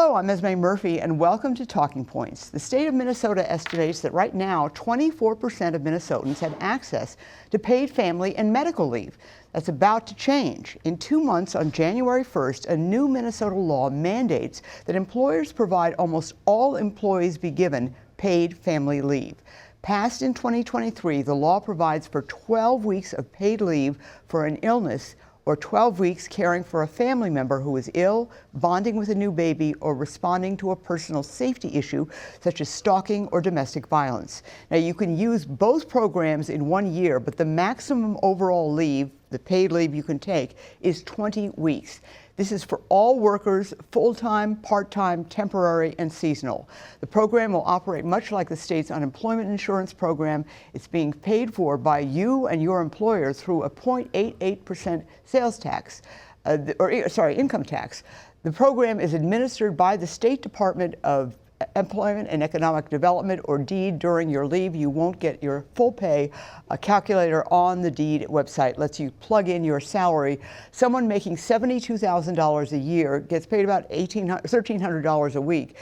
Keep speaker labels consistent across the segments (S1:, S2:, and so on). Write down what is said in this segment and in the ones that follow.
S1: Hello, I'm Esme Murphy, and welcome to Talking Points. The state of Minnesota estimates that right now, 24% of Minnesotans have access to paid family and medical leave. That's about to change. In 2 months, on January 1st, a new Minnesota law mandates that employers provide almost all employees be given paid family leave. Passed in 2023, the law provides for 12 weeks of paid leave for an illness or 12 weeks caring for a family member who is ill, bonding with a new baby, or responding to a personal safety issue such as stalking or domestic violence. Now, you can use both programs in 1 year, but the maximum overall leave, the paid leave you can take, is 20 weeks. This is for all workers, full-time, part-time, temporary, and seasonal. The program will operate much like the state's unemployment insurance program. It's being paid for by you and your employer through a 0.88% sales tax, income tax. The program is administered by the State Department of Employment and Economic Development, or DEED. During your leave, you won't get your full pay. A calculator on the DEED website lets you plug in your salary. Someone making $72,000 a year gets paid about $1,300 a week.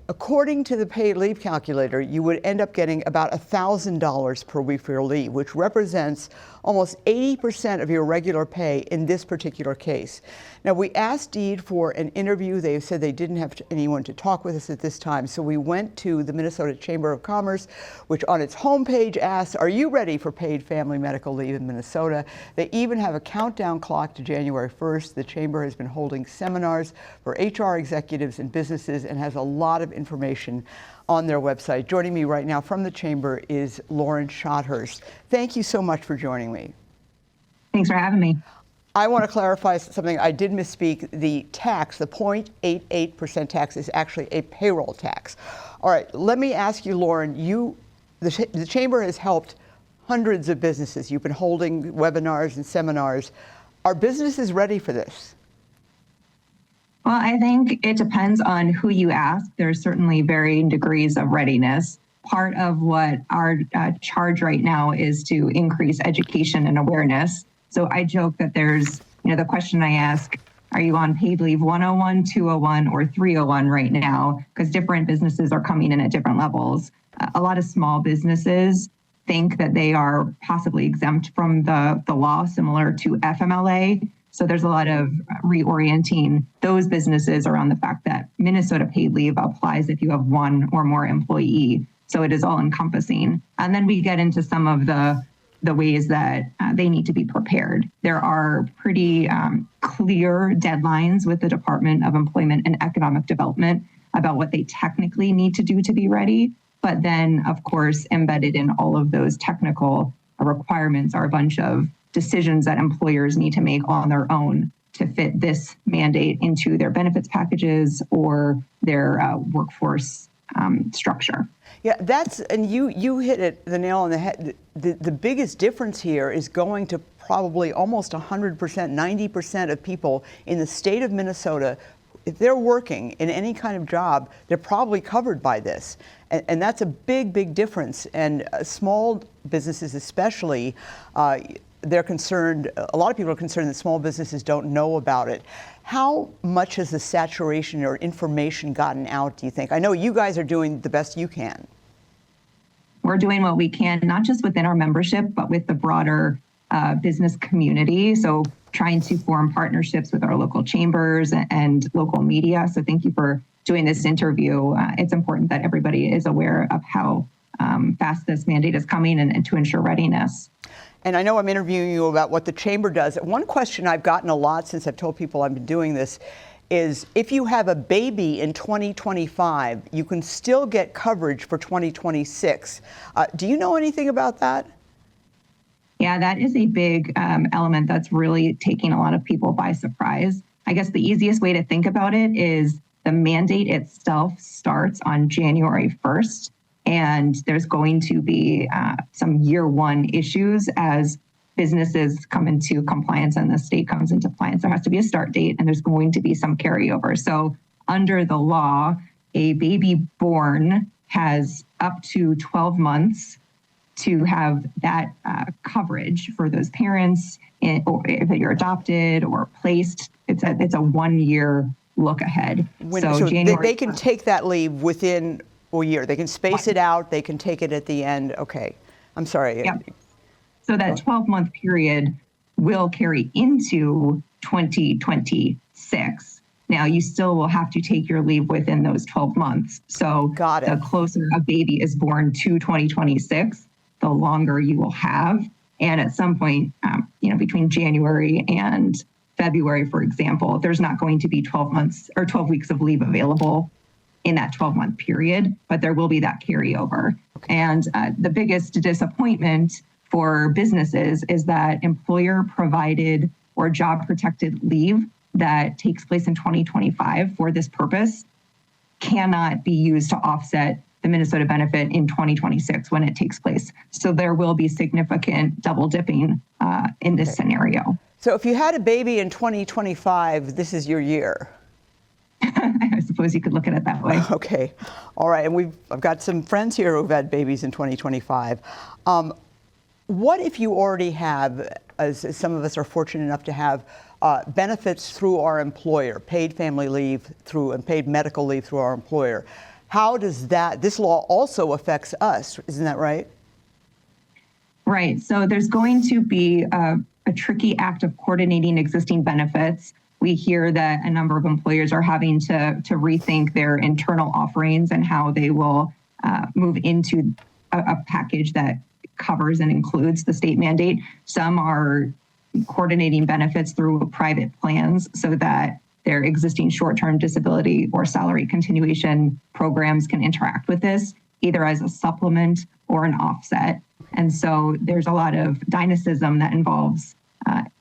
S1: According to the paid leave calculator, you would end up getting about $1,000 per week for your leave, which represents almost 80% of your regular pay in this particular case. Now, we asked DEED for an interview. They said they didn't have anyone to talk with us at this time, so we went to the Minnesota Chamber of Commerce, which on its homepage asks, are you ready for paid family medical leave in Minnesota? They even have a countdown clock to January 1st. The Chamber has been holding seminars for HR executives and businesses and has a lot of information on their website. Joining me right now from the Chamber is Lauryn Schothorst. Thank you so much for joining me.
S2: Thanks for having me.
S1: I want to clarify something. I did misspeak. The tax, the 0.88% tax, is actually a payroll tax. All right, let me ask you, Lauryn, the Chamber has helped hundreds of businesses. You've been holding webinars and seminars. Are businesses ready for this?
S2: Well, I think it depends on who you ask. There's certainly varying degrees of readiness. Part of what our charge right now is to increase education and awareness. So I joke that there's, the question I ask, are you on paid leave 101, 201, or 301 right now? Because different businesses are coming in at different levels. A lot of small businesses think that they are possibly exempt from the law, similar to FMLA. So there's a lot of reorienting those businesses around the fact that Minnesota paid leave applies if you have one or more employee. So it is all encompassing. And then we get into some of the ways that they need to be prepared. There are pretty clear deadlines with the Department of Employment and Economic Development about what they technically need to do to be ready. But then, of course, embedded in all of those technical requirements are a bunch of decisions that employers need to make on their own to fit this mandate into their benefits packages or their workforce structure.
S1: Yeah, and you hit it the nail on the head. The biggest difference here is going to probably almost 100%, 90% of people in the state of Minnesota. If they're working in any kind of job, they're probably covered by this. And that's a big, big difference. And small businesses especially, they're concerned, a lot of people are concerned that small businesses don't know about it. How much has the saturation or information gotten out, do you think? I know you guys are doing the best you can.
S2: We're doing what we can, not just within our membership, but with the broader business community. So trying to form partnerships with our local chambers and local media. So thank you for doing this interview. It's important that everybody is aware of how fast this mandate is coming and to ensure readiness.
S1: And I know I'm interviewing you about what the Chamber does. One question I've gotten a lot since I've told people I've been doing this is if you have a baby in 2025, you can still get coverage for 2026. Do you know anything about that?
S2: Yeah, that is a big element that's really taking a lot of people by surprise. I guess the easiest way to think about it is the mandate itself starts on January 1st. And there's going to be some year one issues as businesses come into compliance and the state comes into compliance. There has to be a start date and there's going to be some carryover. So under the law, a baby born has up to 12 months to have that coverage for those parents, or if you're adopted or placed. It's a 1 year look ahead.
S1: So
S2: January,
S1: they can take that leave within a year. They can space it out. They can take it at the end. Okay. I'm sorry.
S2: Yep. So that 12-month period will carry into 2026. Now, you still will have to take your leave within those 12 months. So the closer a baby is born to 2026, the longer you will have. And at some point, between January and February, for example, there's not going to be 12 months or 12 weeks of leave available in that 12-month period, but there will be that carryover. Okay. And the biggest disappointment for businesses is that employer provided or job protected leave that takes place in 2025 for this purpose cannot be used to offset the Minnesota benefit in 2026 when it takes place. So there will be significant double dipping in this scenario.
S1: So if you had a baby in 2025, this is your year.
S2: I suppose you could look at it that way.
S1: Okay. All right. And I've got some friends here who've had babies in 2025. What if you already have, as some of us are fortunate enough to have, benefits through our employer, paid family leave and paid medical leave through our employer? How does this law also affects us? Isn't that right?
S2: Right. So there's going to be a tricky act of coordinating existing benefits. We hear that a number of employers are having to rethink their internal offerings and how they will move into a package that covers and includes the state mandate. Some are coordinating benefits through private plans so that their existing short-term disability or salary continuation programs can interact with this, either as a supplement or an offset. And so there's a lot of dynamism that involves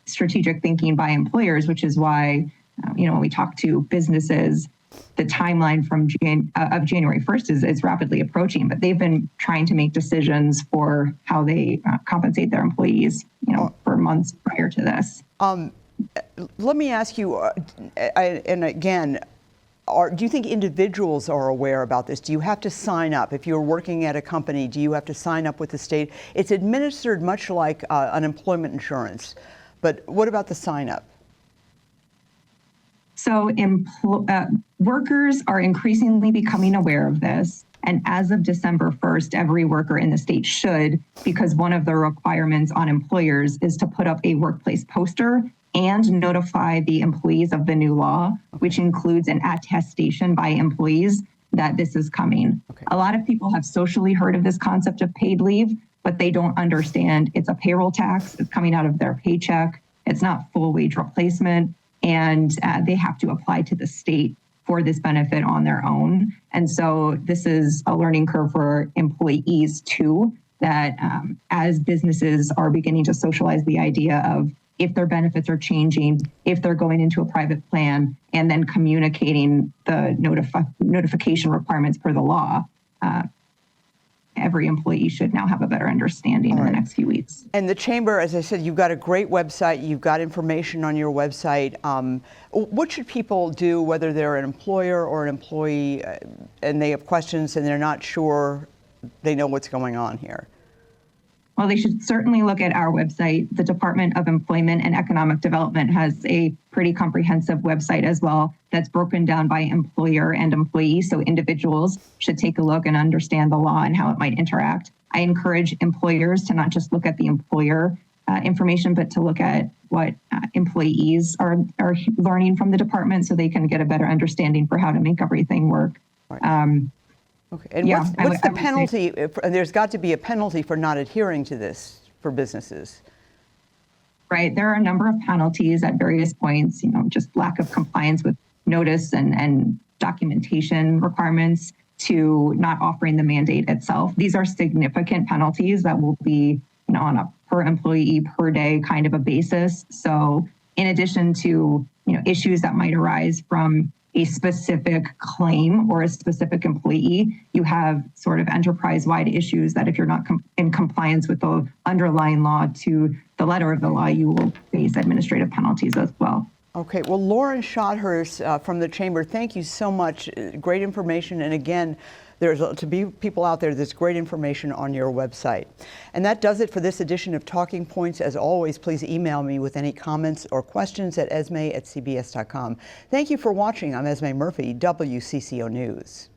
S2: strategic thinking by employers, which is why, when we talk to businesses, the timeline of January 1st is rapidly approaching, but they've been trying to make decisions for how they compensate their employees, for months prior to this.
S1: Let me ask you, and again, do you think individuals are aware about this? Do you have to sign up? If you're working at a company, do you have to sign up with the state? It's administered much like unemployment insurance, but what about the sign up?
S2: So workers are increasingly becoming aware of this. And as of December 1st, every worker in the state should, because one of the requirements on employers is to put up a workplace poster and notify the employees of the new law, which includes an attestation by employees that this is coming. Okay. A lot of people have socially heard of this concept of paid leave, but they don't understand it's a payroll tax. It's coming out of their paycheck. It's not full wage replacement. And they have to apply to the state for this benefit on their own. And so this is a learning curve for employees too, that as businesses are beginning to socialize the idea of if their benefits are changing, if they're going into a private plan, and then communicating the notification requirements per the law, every employee should now have a better understanding in the next few weeks.
S1: And the Chamber, as I said, you've got a great website. You've got information on your website. What should people do, whether they're an employer or an employee, and they have questions and they're not sure they know what's going on here?
S2: Well, they should certainly look at our website. The Department of Employment and Economic Development has a pretty comprehensive website as well that's broken down by employer and employee. So individuals should take a look and understand the law and how it might interact. I encourage employers to not just look at the employer information, but to look at what employees are learning from the department so they can get a better understanding for how to make everything work.
S1: Okay, and what's the penalty? There's got to be a penalty for not adhering to this for businesses.
S2: Right, there are a number of penalties at various points, just lack of compliance with notice and documentation requirements to not offering the mandate itself. These are significant penalties that will be on a per employee per day kind of a basis. So in addition to issues that might arise from a specific claim or a specific employee, you have sort of enterprise-wide issues that if you're not in compliance with the underlying law to the letter of the law, you will face administrative penalties as well.
S1: Okay, well, Lauryn Schothorst from the Chamber, thank you so much. Great information. And again, to be people out there's great information on your website. And that does it for this edition of Talking Points. As always, please email me with any comments or questions at esme@cbs.com. Thank you for watching. I'm Esme Murphy, WCCO News.